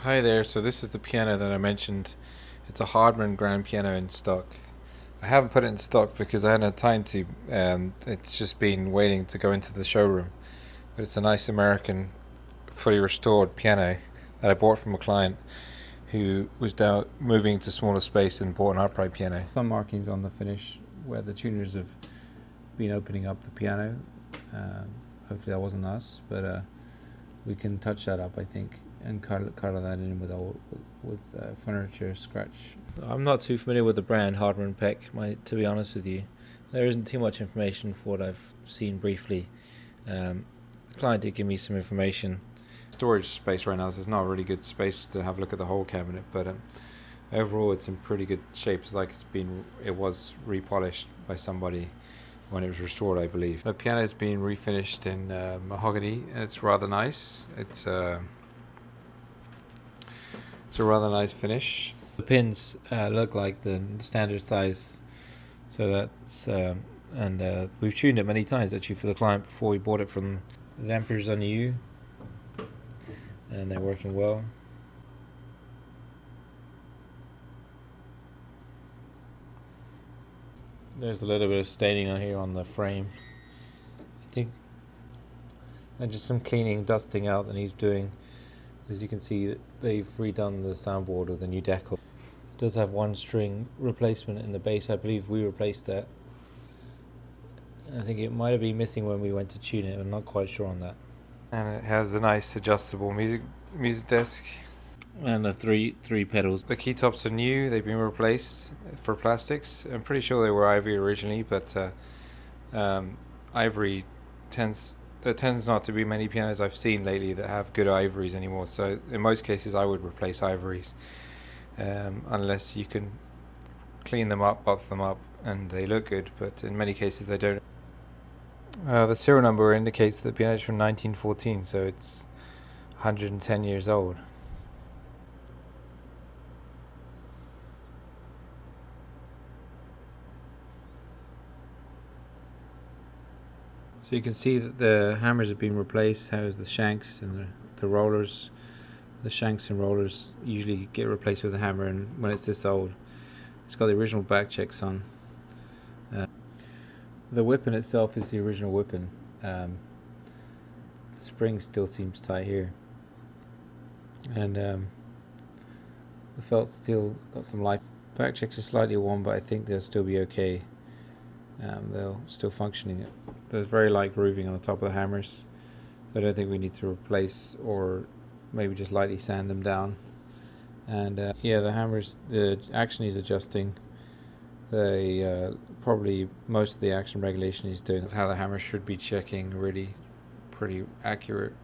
Hi there, so this is the piano that I mentioned. It's a Hardman grand piano in stock. I haven't put it in stock because I hadn't had time to, and it's just been waiting to go into the showroom. But it's a nice American, fully restored piano that I bought from a client who was down moving to smaller space and bought an upright piano. Some markings on the finish where the tuners have been opening up the piano. Hopefully that wasn't us, but we can touch that up, I think, and color that in with furniture scratch. I'm not too familiar with the brand Hardman Peck, to be honest with you. There isn't too much information for what I've seen briefly. The client did give me some information. Storage space right now, so it's not a really good space to have a look at the whole cabinet, but overall it's in pretty good shape. It's like it was repolished by somebody when it was restored, I believe. The piano has been refinished in mahogany, and it's rather nice. It's a rather nice finish. The pins look like the standard size, so that's and we've tuned it many times actually for the client before we bought it from. The dampers are new, and they're working well. There's a little bit of staining on here on the frame, I think, and just some cleaning, dusting out that he's doing. As you can see, they've redone the soundboard with a new decal. It does have one string replacement in the bass. I believe we replaced that. I think it might have been missing when we went to tune it. I'm not quite sure on that. And it has a nice adjustable music desk. And the three pedals. The keytops are new. They've been replaced for plastics. I'm pretty sure they were ivory originally, but ivory there tends not to be many pianos I've seen lately that have good ivories anymore. So in most cases, I would replace ivories unless you can clean them up, buff them up, and they look good. But in many cases, they don't. The serial number indicates that the piano is from 1914, so it's 110 years old. So you can see that the hammers have been replaced. How is the shanks and the rollers? The shanks and rollers usually get replaced with a hammer, and when it's this old, it's got the original back checks on. The whipping itself is the original whipping. The spring still seems tight here, and the felt's still got some life. Back checks are slightly worn, but I think they'll still be okay. They'll still functioning. There's very light grooving on the top of the hammers, so I don't think we need to replace or maybe just lightly sand them down. And yeah, the hammers, the action is adjusting. They probably most of the action regulation he's doing is how the hammer should be checking, really pretty accurate.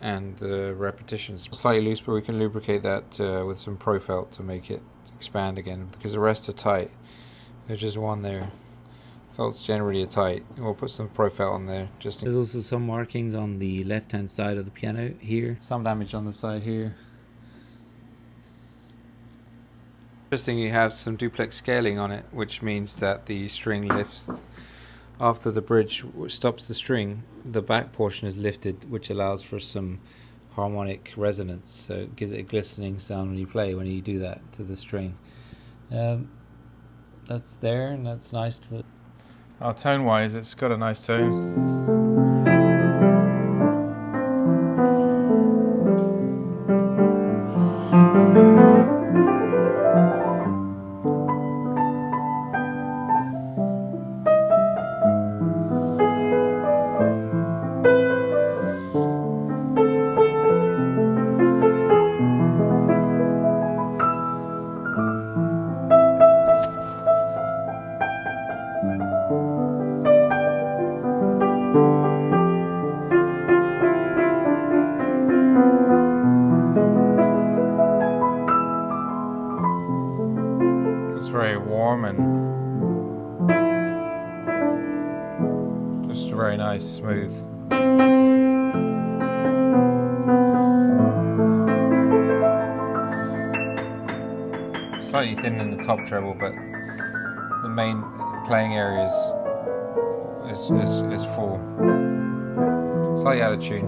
And the repetitions slightly loose, but we can lubricate that with some Pro Felt to make it expand again, because the rest are tight. There's just one there. Felts generally are tight. We'll put some Pro Felt on there. There's also some markings on the left-hand side of the piano here. Some damage on the side here. Interesting, you have some duplex scaling on it, which means that the string lifts after the bridge stops the string. The back portion is lifted, which allows for some harmonic resonance. So it gives it a glistening sound when you play, when you do that to the string. That's there, and that's nice to. Tone wise, it's got a nice tone. It's very warm and just very nice, smooth. Slightly thin in the top treble, but the main playing area is full. Slightly out of tune.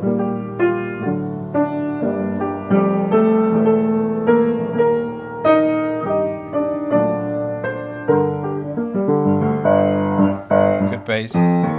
bass.